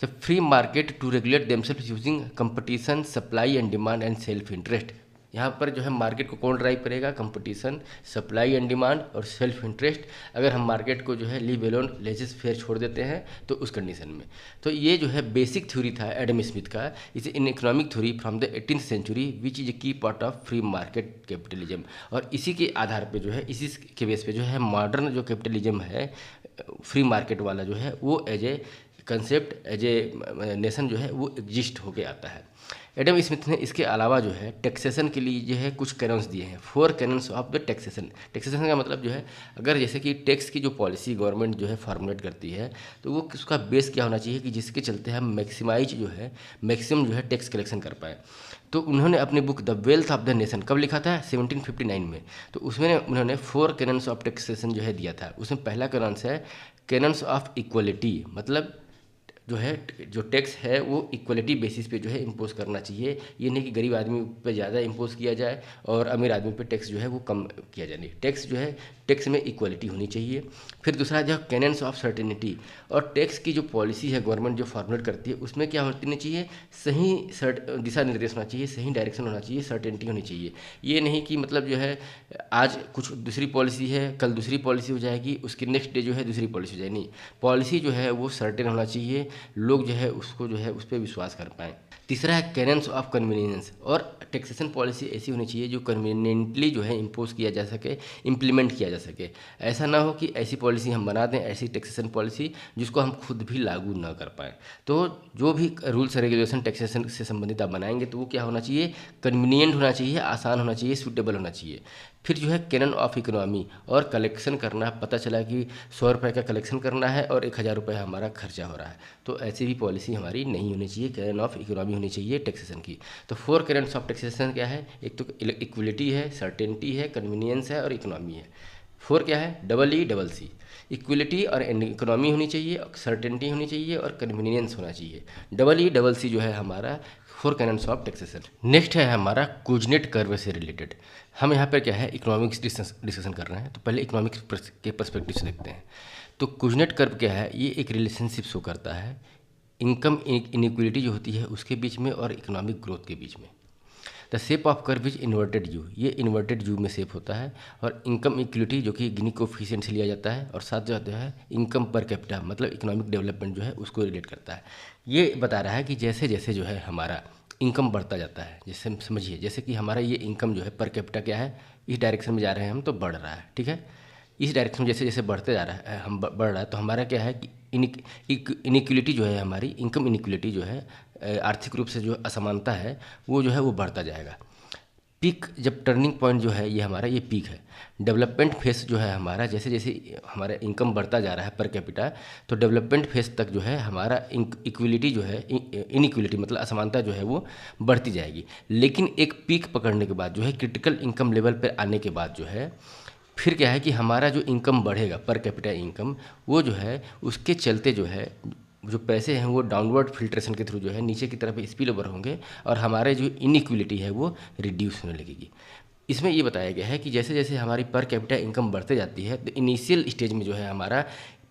The free market to regulate themselves using competition, supply and demand and self interest। यहाँ पर जो है मार्केट को कौन ड्राइव करेगा? कंपटीशन, सप्लाई एंड डिमांड और सेल्फ इंटरेस्ट। अगर हम मार्केट को जो है लीव एलोन, लेजेस फेयर छोड़ देते हैं तो उस कंडीशन में। तो ये जो है बेसिक थ्योरी था एडम स्मिथ का, इसे in economic theory from the 18th century which is a key part of free market capitalism. और इसी के आधार पे जो है, इसी के बेस पे जो है मॉडर्न जो कैपिटलिज्म है, फ्री मार्केट वाला जो है वो as a concept, as a nation जो है वो एग्जिस्ट होके आता है। एडम स्मिथ ने इसके अलावा जो है टैक्सेशन के लिए जो है कुछ कैनन्स दिए हैं, 4 cannons of the taxation. Taxation का मतलब जो है, अगर जैसे कि टैक्स की जो पॉलिसी गवर्नमेंट जो है फॉर्मुलेट करती है, तो वो उसका बेस क्या होना चाहिए कि जिसके चलते हम मैक्सिमाइज जो है मैक्सिमम जो है टैक्स कलेक्शन कर पाएँ। तो उन्होंने अपनी book the wealth of the nation कब लिखा था? 1759 में। तो उसमें उन्होंने 4 कैनन्स ऑफ टैक्सेशन जो है दिया था। उसमें पहला कैनन्स है कैनन्स ऑफ इक्वलिटी, मतलब जो है जो टैक्स है वो इक्वलिटी बेसिस पे जो है इम्पोज करना चाहिए। ये नहीं कि गरीब आदमी पे ज़्यादा इम्पोज किया जाए और अमीर आदमी पे टैक्स जो है वो कम किया जाए। नहीं, टैक्स जो है टैक्स में इक्वलिटी होनी चाहिए। फिर दूसरा जो कैनन्स ऑफ सर्टेनिटी, और टैक्स की जो पॉलिसी है गवर्नमेंट जो फॉर्मुलेट करती है उसमें क्या होनी चाहिए? सही दिशा निर्देश होना चाहिए, सही डायरेक्शन होना चाहिए, सर्टेनिटी होनी चाहिए। ये नहीं कि मतलब जो है आज कुछ दूसरी पॉलिसी है, कल दूसरी पॉलिसी हो जाएगी, उसके नेक्स्ट डे जो है दूसरी पॉलिसी हो जाए। नहीं, पॉलिसी जो है वो सर्टेन होना चाहिए, लोग जो है उसको जो है उस पर विश्वास कर पाएँ। तीसरा है कैनन्स ऑफ कन्वीनियंस, और टैक्सेशन पॉलिसी ऐसी होनी चाहिए जो कन्वीनियंटली जो है इम्पोज किया जा सके, इम्प्लीमेंट किया जा सके। ऐसा ना हो कि ऐसी पॉलिसी हम बना दें, ऐसी टैक्सेशन पॉलिसी जिसको हम खुद भी लागू ना कर पाएँ। तो जो भी रूल्स रेगुलेशन टैक्सेशन से संबंधित आप बनाएंगे तो वो क्या होना चाहिए? कन्वीनियंट होना चाहिए, आसान होना चाहिए, सूटेबल होना चाहिए। फिर जो है कैनन ऑफ इकोनॉमी, और कलेक्शन करना, पता चला कि 100 रुपये का कलेक्शन करना है और 1000 रुपये हमारा खर्चा हो रहा है, तो ऐसी भी पॉलिसी हमारी नहीं होनी चाहिए। कैनन ऑफ इकोनॉमी होनी चाहिए टैक्सेशन की। तो 4 कैनन्स ऑफ टैक्सेशन क्या है? एक तो इक्वलिटी है, सर्टेनिटी है, कन्वीनियंस है और इकोनॉमी है। 4 क्या है? EEC। इक्वलिटी और इकोनॉमी होनी चाहिए, सर्टेनिटी होनी चाहिए और कन्वीनियंस होना चाहिए। EEC जो है हमारा 4 कैनन्स ऑफ टैक्सेशन। नेक्स्ट है हमारा कुजनेट कर्व से रिलेटेड। हम यहाँ पर क्या है इकोनॉमिक्स डिस्कशन कर रहे हैं, तो पहले इकोनॉमिक्स के पर्सपेक्टिव से देखते हैं। तो कुजनेट कर्व क्या है? ये एक रिलेशनशिप शो करता है इनकम इनइक्वलिटी जो होती है उसके बीच में और इकोनॉमिक ग्रोथ के बीच में। The shape of curve is inverted you, ये इन्वर्टेड यू में शेप होता है। और इनकम इक्वलिटी जो कि गिनी कोफिशिएंट से लिया जाता है, और साथ जो है इनकम पर कैपिटा मतलब इकोनॉमिक डेवलपमेंट जो है उसको रिलेट करता है। ये बता रहा है कि जैसे जैसे जो है हमारा इनकम बढ़ता जाता है, जैसे समझिए जैसे कि हमारा ये इनकम जो है पर कैपिटा क्या है, इस डायरेक्शन में जा रहे हैं हम तो बढ़ रहा है, ठीक है। इस डायरेक्शन में जैसे जैसे बढ़ते जा रहा है हम बढ़ रहा है, तो हमारा क्या है कि इनइक्वलिटी जो है हमारी इनकम इनइक्वलिटी जो है आर्थिक रूप से जो असमानता है वो जो है वो बढ़ता जाएगा। पीक जब टर्निंग पॉइंट जो है ये हमारा ये पीक है। डेवलपमेंट फेस जो है हमारा जैसे जैसे हमारा इनकम बढ़ता जा रहा है पर कैपिटा, तो डेवलपमेंट फेस तक जो है हमारा इक्वलिटी जो है इनइक्वलिटी मतलब असमानता जो है वो बढ़ती जाएगी। लेकिन एक पीक पकड़ने के बाद जो है क्रिटिकल इनकम लेवल पर आने के बाद जो है फिर क्या है कि हमारा जो इनकम बढ़ेगा पर कैपिटा इनकम, वो जो है उसके चलते जो है जो पैसे हैं वो डाउनवर्ड फिल्ट्रेशन के थ्रू जो है नीचे की तरफ स्पिल ओवर होंगे और हमारे जो इनइक्वलिटी है वो रिड्यूस होने लगेगी। इसमें ये बताया गया है कि जैसे जैसे हमारी पर कैपिटा इनकम बढ़ते जाती है तो इनिशियल स्टेज में जो है हमारा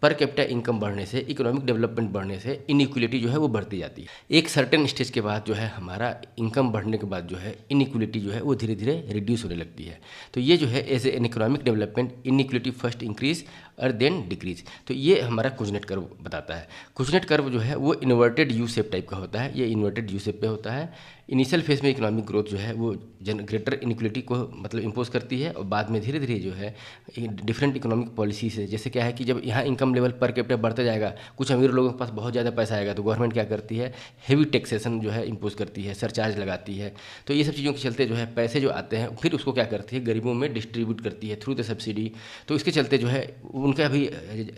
पर कैपिटा इनकम बढ़ने से इकोनॉमिक डेवलपमेंट बढ़ने से इनइक्वलिटी जो है वो बढ़ती जाती है। एक सर्टेन स्टेज के बाद जो है हमारा इनकम बढ़ने के बाद जो है इनइक्वलिटी जो है वो धीरे धीरे रिड्यूस होने लगती है। तो ये जो है as an economic development inequality first increase और देन डिक्रीज। तो ये हमारा कुजनेट कर्व बताता है। कुजनेट कर्व जो है वो इन्वर्टेड यू शेप टाइप का होता है, ये इन्वर्टेड यू शेप पे होता है। इनिशियल फेज में इकोनॉमिक ग्रोथ जो है वो ग्रेटर इनइक्वलिटी को मतलब इम्पोज करती है और बाद में धीरे धीरे जो है डिफरेंट इकोनॉमिक पॉलिसी से, जैसे क्या है कि जब यहाँ इनकम लेवल पर कैपिटा बढ़ता जाएगा, कुछ अमीर लोगों के पास बहुत ज़्यादा पैसा आएगा तो गवर्नमेंट क्या करती है, हेवी टैक्सेशन जो है इम्पोज करती है, सरचार्ज लगाती है। तो ये सब चीज़ों के चलते जो है पैसे जो आते हैं फिर उसको क्या करती है गरीबों में डिस्ट्रीब्यूट करती है थ्रू द सब्सिडी। तो इसके चलते जो है उनका भी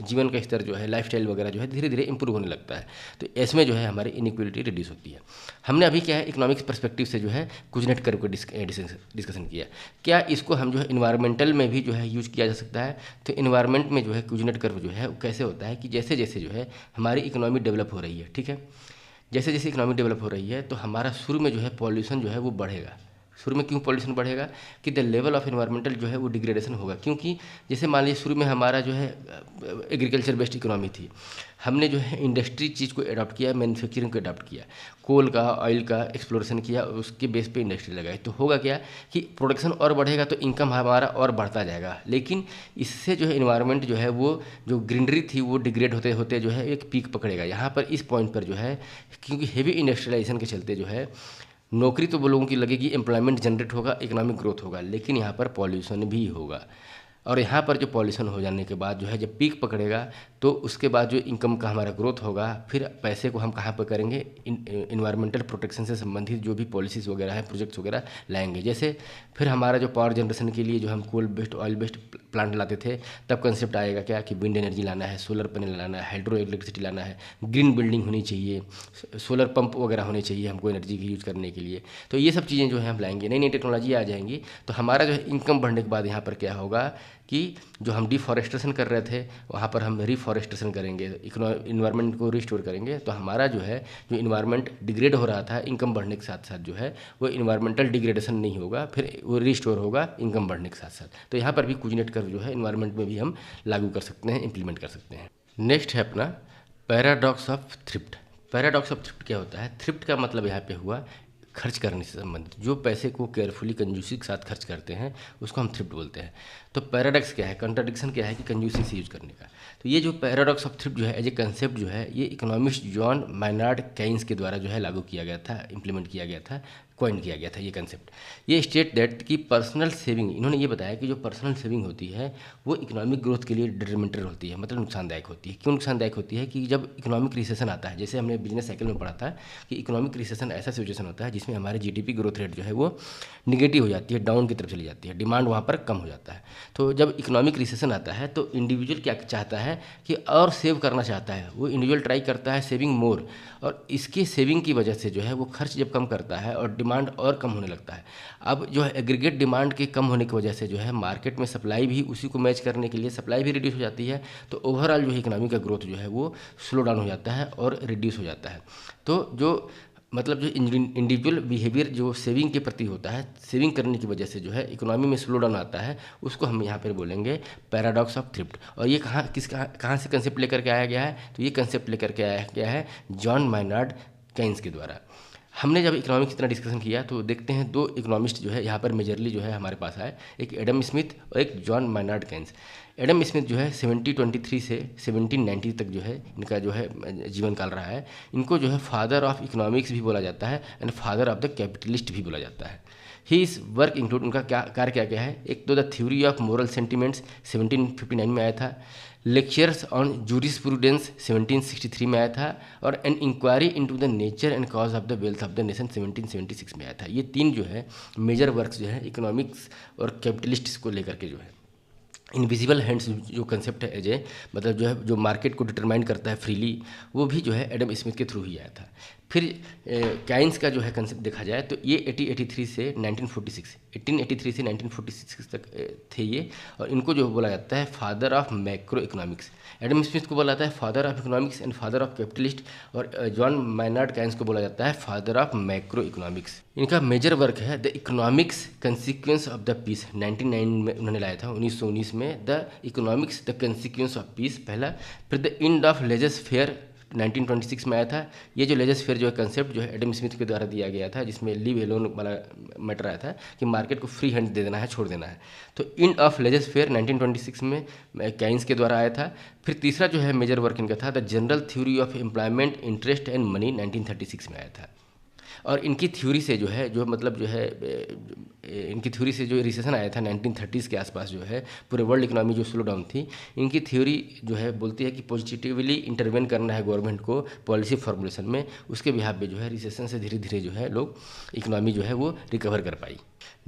जीवन का स्तर जो है लाइफस्टाइल वगैरह जो है धीरे धीरे इंप्रूव होने लगता है। तो इसमें जो है हमारी इनइक्वलिटी रिड्यूस होती है। हमने अभी क्या है इकोनॉमिक्स पर्सपेक्टिव से जो है कुजनेट कर्व को डिस्कशन किया। क्या इसको हम जो है इन्वायरमेंटल में भी जो है यूज किया जा सकता है? तो इन्वायरमेंट में जो है कुजनेट कर्व जो है वो कैसे होता है कि जैसे जैसे जो है हमारी इकोनॉमी डेवलप हो रही है, ठीक है, जैसे जैसे इकोनॉमी डेवलप हो रही है तो हमारा शुरू में जो है पॉल्यूशन जो है वो बढ़ेगा। शुरू में क्यों पॉल्यूशन बढ़ेगा कि द लेवल ऑफ एनवायरमेंटल जो है वो डिग्रेडेशन होगा, क्योंकि जैसे मान लीजिए शुरू में हमारा जो है एग्रीकल्चर बेस्ड इकोनॉमी थी, हमने जो है इंडस्ट्री चीज़ को अडॉप्ट किया, मैन्युफैक्चरिंग को अडॉप्ट किया, कोल का ऑयल का एक्सप्लोरेशन किया, उसके बेस पे इंडस्ट्री लगाई, तो होगा क्या कि प्रोडक्शन और बढ़ेगा तो इनकम हमारा और बढ़ता जाएगा। लेकिन इससे जो है इन्वायरमेंट जो है वो जो ग्रीनरी थी वो डिग्रेड होते होते जो है एक पीक पकड़ेगा। यहाँ पर इस पॉइंट पर जो है क्योंकि हेवी इंडस्ट्रियलाइजेशन के चलते जो है नौकरी तो वो लोगों की लगेगी, एम्प्लॉयमेंट जनरेट होगा, इकोनॉमिक ग्रोथ होगा, लेकिन यहाँ पर पॉल्यूशन भी होगा। और यहाँ पर जो पॉल्यूशन हो जाने के बाद जो है जब पीक पकड़ेगा तो उसके बाद जो इनकम का हमारा ग्रोथ होगा, फिर पैसे को हम कहाँ पर करेंगे, इन्वायरमेंटल प्रोटेक्शन से संबंधित जो भी पॉलिसीज़ वगैरह है, प्रोजेक्ट्स वगैरह लाएंगे। जैसे फिर हमारा जो पावर जनरेशन के लिए जो हम coal based oil based plant लाते थे, तब कंसेप्ट आएगा क्या कि विंड एनर्जी लाना है, सोलर पैनल लाना है, हाइड्रो इलेक्ट्रिसिटी लाना है, ग्रीन बिल्डिंग होनी चाहिए, सोलर पंप वगैरह होने चाहिए हमको एनर्जी की यूज करने के लिए। तो ये सब चीज़ें जो है हम लाएंगे, नई नई टेक्नोलॉजी आ जाएंगी। तो हमारा जो है इनकम बढ़ने के बाद यहाँ पर क्या होगा कि जो हम डिफॉरेस्टेशन कर रहे थे वहाँ पर हम रिफॉरेस्टेशन करेंगे, इन्वायरमेंट को रिस्टोर करेंगे। तो हमारा जो है जो इन्वायरमेंट डिग्रेड हो रहा था इनकम बढ़ने के साथ साथ जो है वो इन्वायरमेंटल डिग्रेडेशन नहीं होगा, फिर वो रिस्टोर होगा इनकम बढ़ने के साथ साथ। तो यहाँ पर भी कुजनेट कर्व जो है इन्वायरमेंट में भी हम लागू कर सकते हैं, इम्प्लीमेंट कर सकते हैं। नेक्स्ट है अपना paradox of thrift. Paradox of thrift क्या होता है? थ्रिफ्ट का मतलब यहाँ पे हुआ खर्च करने से संबंधित, जो पैसे को केयरफुली कंजूसी के साथ खर्च करते हैं उसको हम थ्रिफ्ट बोलते हैं। तो पैराडॉक्स क्या है, कंट्राडिक्शन क्या है कि कंजूसी से यूज करने का। तो ये जो पैराडॉक्स ऑफ थ्रिफ्ट जो है एज ए कंसेप्ट जो है ये इकोनॉमिस्ट जॉन मायनार्ड केन्स के द्वारा जो है लागू किया गया था, इम्प्लीमेंट किया गया था, कॉइन किया गया था ये कंसेप्ट। ये स्टेट दैट कि पर्सनल सेविंग, इन्होंने ये बताया कि जो पर्सनल सेविंग होती है वो इकोनॉमिक ग्रोथ के लिए डिटरमिनेटर होती है, मतलब नुकसानदायक होती है। क्यों नुकसानदायक होती है? कि जब इकोनॉमिक रिसेशन आता है, जैसे हमने बिजनेस साइकिल में पढ़ा था कि इकोनॉमिक रिसेशन ऐसा सिचुएशन होता है जिसमें हमारे जीडीपी ग्रोथ रेट जो है वो निगेटिव हो जाती है, डाउन की तरफ चली जाती है, डिमांड वहाँ पर कम हो जाता है। तो जब इकोनॉमिक रिसेशन आता है तो इंडिविजुअल क्या चाहता है कि और सेव करना चाहता है, वो इंडिविजुअल ट्राई करता है सेविंग मोर, और इसकी सेविंग की वजह से जो है वो खर्च जब कम करता है और डिमांड और कम होने लगता है। अब जो है एग्रीगेट डिमांड के कम होने की वजह से जो है मार्केट में सप्लाई भी उसी को मैच करने के लिए सप्लाई भी रिड्यूस हो जाती है। तो ओवरऑल जो है इकोनॉमी का ग्रोथ जो है वो स्लो डाउन हो जाता है और रिड्यूस हो जाता है। तो जो मतलब जो इंडिविजुअल बिहेवियर जो सेविंग के प्रति होता है, सेविंग करने की वजह से जो है इकोनॉमी में स्लो डाउन आता है, उसको हम यहाँ पर बोलेंगे पैराडॉक्स ऑफ थ्रिफ्ट। और ये कहाँ से कंसेप्ट लेकर के आया गया है? तो ये कंसेप्ट लेकर के आया गया है जॉन मायनार्ड केन्स के द्वारा। हमने जब इकोनॉमिक्स इतना डिस्कशन किया तो देखते हैं दो इकोनॉमिस्ट जो है यहाँ पर मेजरली जो है हमारे पास आए, एक एडम स्मिथ और एक John Maynard Keynes. Adam Smith जो है 1723 से 1790 तक जो है इनका जो है जीवन काल रहा है। इनको जो है फादर ऑफ इकोनॉमिक्स भी बोला जाता है and father of the capitalist भी बोला जाता है। ही इस वर्क इंक्लूड, उनका क्या कार्य क्या क्या है? एक तो the theory of moral sentiments 1759 में आया था, लेक्चर्स ऑन जूरिस्प्रूडेंस 1763 में आया था, और an inquiry into the nature and cause of the wealth of the nation 1776 में आया था। ये तीन जो है मेजर वर्क्स जो है इकोनॉमिक्स और कैपिटलिस्ट को लेकर के जो है। इनविजिबल हैंड्स जो कंसेप्ट है एज ए मतलब जो है जो मार्केट को डिटरमाइन करता है फ्रीली, वो भी जो है एडम स्मिथ के थ्रू ही आया था। फिर केन्स का जो है कंसेप्ट देखा जाए तो ये 1883 से 1946 तक थे ये, और इनको जो बोला जाता है father of macro economics. Adam Smith को बोला जाता है father of economics and father of capitalist, और जॉन मायनार्ड केन्स को बोला जाता है फादर ऑफ मैक्रो इकोनॉमिक्स। इनका मेजर वर्क है the economics consequence of the peace, 1909 में उन्होंने लाया था, 1919 में the economics the consequence of peace पहला। फिर the end of laissez faire 1926 में आया था। ये जो लेजर्स फेयर जो है कंसेप्ट जो है एडम स्मिथ के द्वारा दिया गया था, जिसमें लीव एलोन वाला मैटर आया था कि मार्केट को फ्री हैंड दे देना है, छोड़ देना है। तो एंड ऑफ लेजर्स फेयर 1926 में केन्स के द्वारा आया था। फिर तीसरा जो है मेजर वर्क इनका था the general theory of employment interest and money 1936 में आया था। और इनकी थ्योरी से जो है जो मतलब जो है इनकी थ्योरी से जो रिसेशन आया था 1930s के आसपास जो है पूरे वर्ल्ड इकोनॉमी जो स्लो डाउन थी, इनकी थ्योरी जो है बोलती है कि पॉजिटिवली इंटरवेन करना है गवर्नमेंट को पॉलिसी फॉर्मुलेशन में, उसके बिहाफ पे जो है रिसेशन से धीरे धीरे जो है लोग इकोनॉमी जो है वो रिकवर कर पाई।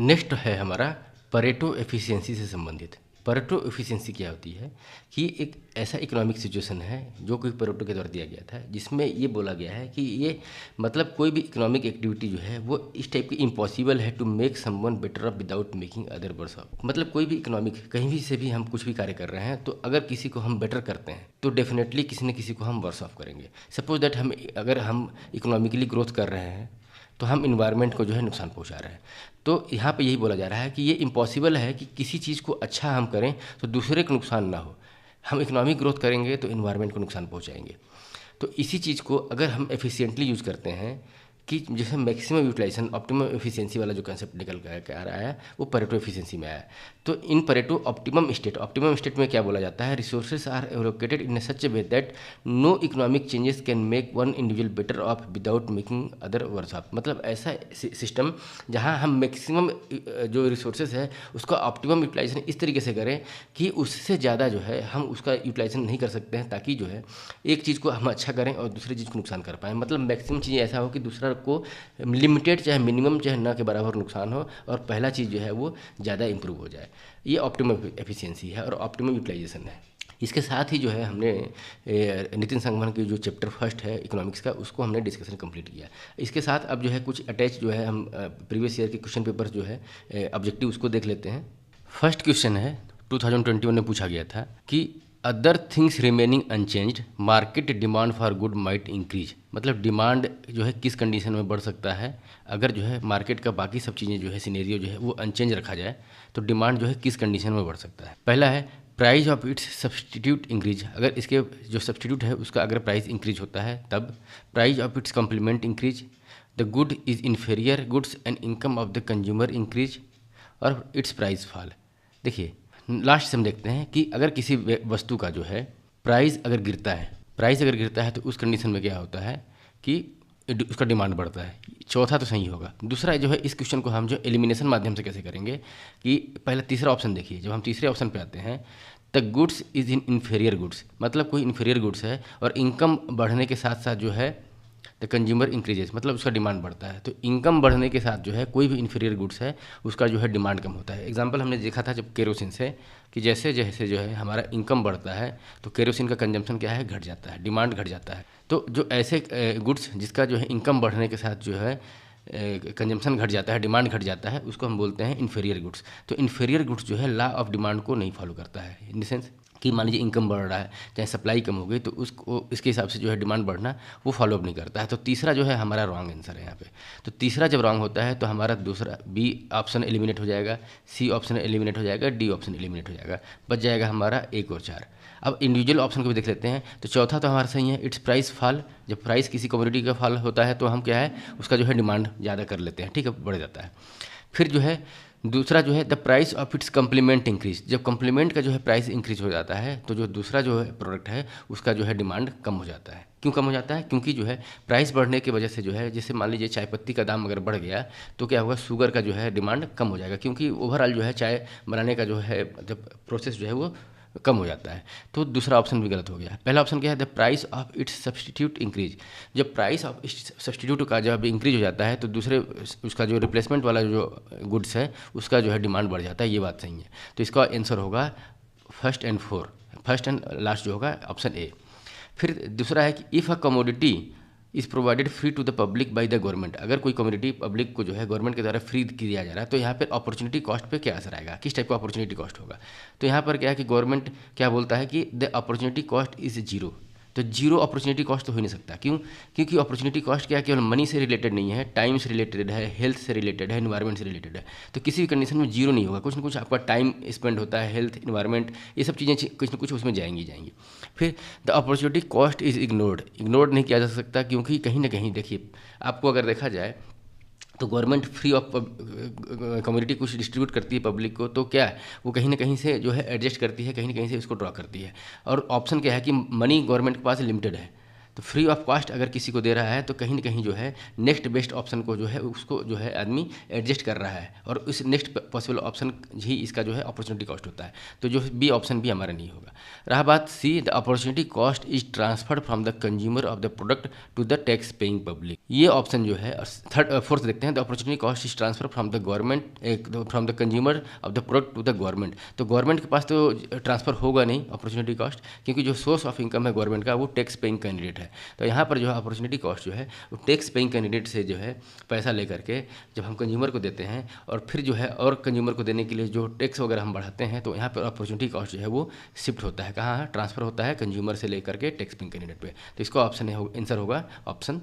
नेक्स्ट है हमारा परेटो एफिशिएंसी से संबंधित। परेटो एफिशिएंसी क्या होती है कि एक ऐसा इकोनॉमिक सिचुएशन है जो कोई परेटो के द्वारा दिया गया था, जिसमें ये बोला गया है कि ये मतलब कोई भी इकोनॉमिक एक्टिविटी जो है वो इस टाइप की इम्पॉसिबल है to make someone better off without making other worse off. मतलब कोई भी इकोनॉमिक कहीं भी से भी हम कुछ भी कार्य कर रहे हैं तो अगर किसी को हम बेटर करते हैं तो डेफिनेटली किसी न किसी को हम वर्स ऑफ करेंगे। सपोज दैट अगर हम इकोनॉमिकली ग्रोथ कर रहे हैं तो हम इन्वायरमेंट को जो है नुकसान पहुंचा रहे हैं। तो यहाँ पे यही बोला जा रहा है कि ये इम्पॉसिबल है कि किसी चीज़ को अच्छा हम करें तो दूसरे को नुकसान ना हो। हम इकोनॉमिक ग्रोथ करेंगे तो इन्वायरमेंट को नुकसान पहुंचाएंगे। तो इसी चीज़ को अगर हम एफिशिएंटली यूज़ करते हैं कि जैसे मैक्सिमम यूटिलाइजेशन ऑप्टिमम एफिशिएंसी वाला जो कंसेप्ट निकल के आ रहा है वो परेटो एफिशिएंसी में आया है। तो इन परेटो ऑप्टिमम स्टेट में क्या बोला जाता है, resources are allocated in such a way that no economic changes can make one individual better off without making other worse off. मतलब ऐसा सिस्टम जहां हम मैक्सिमम जो रिसोर्सेज है उसका ऑप्टिमम यूटिलाइजेशन इस तरीके से करें कि उससे ज़्यादा जो है हम उसका यूटिलाइजेशन नहीं कर सकते हैं, ताकि जो है एक चीज़ को हम अच्छा करें और दूसरी चीज़ को नुकसान कर पाएँ। मतलब मैक्सिमम चीज़ ऐसा हो कि दूसरा को लिमिटेड चाहे मिनिमम चाहे ना के बराबर नुकसान हो और पहला चीज़ जो है वो ज़्यादा इंप्रूव हो जाए। ये ऑप्टिमम एफिशिएंसी है और ऑप्टिमम यूटिलाइजेशन है। इसके साथ ही जो है हमने नितिन संघमन की जो चैप्टर फर्स्ट है इकोनॉमिक्स का उसको हमने डिस्कशन कंप्लीट किया। इसके साथ अब जो है कुछ अटैच जो है हम प्रीवियस ईयर के क्वेश्चन पेपर जो है ऑब्जेक्टिव उसको देख लेते हैं। फर्स्ट क्वेश्चन है 2021 में पूछा गया था कि other things remaining unchanged market demand for good might increase. मतलब डिमांड जो है किस कंडीशन में बढ़ सकता है अगर जो है मार्केट का बाकी सब चीज़ें जो है सिनेरियो जो है वो अनचेंज रखा जाए, तो डिमांड जो है किस कंडीशन में बढ़ सकता है। पहला है price of it's substitute increase. अगर इसके जो सब्सटीट्यूट है उसका अगर प्राइस इंक्रीज होता है तब। Price of its complement increase, the good is inferior goods and income of the consumer increase, और इट्स प्राइस फॉल। देखिए लास्ट से हम देखते हैं कि अगर किसी वस्तु का जो है प्राइस अगर गिरता है तो उस कंडीशन में क्या होता है कि उसका डिमांड बढ़ता है। चौथा तो सही होगा। दूसरा जो है इस क्वेश्चन को हम जो एलिमिनेशन माध्यम से कैसे करेंगे कि पहले तीसरा ऑप्शन देखिए, जब हम तीसरे ऑप्शन पे आते हैं the goods is in inferior goods, मतलब कोई इन्फीरियर गुड्स है और इनकम बढ़ने के साथ साथ जो है द कंज्यूमर इंक्रीजेस, मतलब उसका डिमांड बढ़ता है। तो इनकम बढ़ने के साथ जो है कोई भी इन्फीरियर गुड्स है उसका जो है डिमांड कम होता है। एग्जांपल हमने देखा था जब केरोसिन से कि जैसे जैसे जो है हमारा इनकम बढ़ता है तो केरोसिन का कंजम्पशन क्या है, घट जाता है, डिमांड घट जाता है। तो जो ऐसे गुड्स जिसका जो है इनकम बढ़ने के साथ जो है कंजम्पशन घट जाता है, डिमांड घट जाता है, उसको हम बोलते हैं इन्फीरियर गुड्स। तो इन्फीरियर गुड्स जो है लॉ ऑफ डिमांड को नहीं फॉलो करता है, इन द सेंस कि मान लीजिए इनकम बढ़ रहा है चाहे सप्लाई कम हो गई तो उसको इसके हिसाब से जो है डिमांड बढ़ना वो फॉलो अप नहीं करता है। तो तीसरा जो है हमारा रॉन्ग आंसर है यहाँ पे। तो तीसरा जब रॉन्ग होता है तो हमारा दूसरा बी ऑप्शन एलिमिनेट हो जाएगा, सी ऑप्शन एलिमिनेट हो जाएगा, डी ऑप्शन एलिमिनेट हो जाएगा, बच जाएगा हमारा 1 और 4। अब इंडिविजुअल ऑप्शन को भी देख लेते हैं। तो चौथा तो हमारा सही है, इट्स प्राइस फॉल। जब प्राइस किसी कमोडिटी का फॉल होता है तो हम क्या है उसका जो है डिमांड ज़्यादा कर लेते हैं, ठीक है, बढ़ जाता है। फिर जो है दूसरा जो है the price of it's complement increase. जब कम्प्लीमेंट का जो है प्राइस इंक्रीज हो जाता है तो जो दूसरा जो है प्रोडक्ट है उसका जो है डिमांड कम हो जाता है। क्यों कम हो जाता है? क्योंकि जो है प्राइस बढ़ने की वजह से जो है, जैसे मान लीजिए चाय पत्ती का दाम अगर बढ़ गया तो क्या होगा, शुगर का जो है डिमांड कम हो जाएगा, क्योंकि ओवरऑल जो है चाय बनाने का जो है जब प्रोसेस जो है वो कम हो जाता है। तो दूसरा ऑप्शन भी गलत हो गया। पहला ऑप्शन क्या है, the price of it's substitute increase. जब प्राइस ऑफ सब्सटीट्यूट का जब इंक्रीज हो जाता है तो दूसरे उसका जो रिप्लेसमेंट वाला जो गुड्स है उसका जो है डिमांड बढ़ जाता है, ये बात सही है। तो इसका आंसर होगा फर्स्ट एंड लास्ट जो होगा ऑप्शन ए। फिर दूसरा है कि if a commodity is provided free to the public by the government. अगर कोई कम्युनिटी पब्लिक को जो है गवर्नमेंट के द्वारा फ्री दिया जा रहा है तो यहाँ पर अपॉर्चुनिटी कॉस्ट पे क्या असर आएगा, किस टाइप का अपॉर्चुनिटी कॉस्ट होगा। तो यहाँ पर क्या है कि गवर्नमेंट क्या बोलता है कि the opportunity cost is zero. तो जीरो अपॉर्चुनिटी कॉस्ट तो हो नहीं सकता। क्यों? क्योंकि अपॉर्चुनिटी कॉस्ट क्या केवल मनी से रिलेटेड नहीं है, टाइम से रिलेटेड है, हेल्थ से रिलेटेड है, इन्वायरमेंट से रिलेटेड है। तो किसी भी कंडीशन में जीरो नहीं होगा, कुछ ना कुछ आपका टाइम स्पेंड होता है, हेल्थ, इन्वायरमेंट, ये सब चीज़ें कुछ ना कुछ उसमें जाएंगी। फिर the opportunity cost is ignored नहीं किया जा सकता, क्योंकि कहीं ना कहीं देखिए आपको अगर देखा जाए तो गवर्नमेंट फ्री ऑफ कम्युनिटी कुछ डिस्ट्रीब्यूट करती है पब्लिक को, तो क्या है वो कहीं ना कहीं से जो है एडजस्ट करती है, कहीं ना कहीं से उसको ड्रॉ करती है। और ऑप्शन क्या है कि मनी गवर्नमेंट के पास लिमिटेड है, तो फ्री ऑफ कॉस्ट अगर किसी को दे रहा है तो कहीं ना कहीं जो है नेक्स्ट बेस्ट ऑप्शन को जो है उसको जो है आदमी एडजस्ट कर रहा है, और उस नेक्स्ट पॉसिबल ऑप्शन ही इसका जो है अपॉर्चुनिटी कॉस्ट होता है। तो जो बी ऑप्शन भी हमारा नहीं होगा। रहा बात सी, the opportunity cost is transferred from the consumer of the product to the tax paying public. ये ऑप्शन जो है फोर्थ देखते हैं, the opportunity cost is transfer from the government from the consumer of the product to the government. तो गवर्नमेंट के पास तो ट्रांसफर होगा नहीं अपॉर्चुनिटी कॉस्ट, क्योंकि जो सोर्स ऑफ इनकम है गवर्नमेंट का वो टैक्स पेइंग कैंडिडेट है। तो यहाँ पर जो है अपॉर्चुनिटी कॉस्ट जो है वो टैक्स पेइंग कैंडिडेट से जो है पैसा लेकर के जब हम कंज्यूमर को देते हैं और फिर जो है और कंज्यूमर को देने के लिए जो टैक्स वगैरह हम बढ़ाते हैं, तो यहाँ पर अपॉर्चुनिटी कॉस्ट जो है वो शिफ्ट होता है, कहाँ ट्रांसफर होता है कंज्यूमर से लेकर के टैक्स पेइंग कैंडिडेट पे। तो इसका ऑप्शन है आंसर होगा ऑप्शन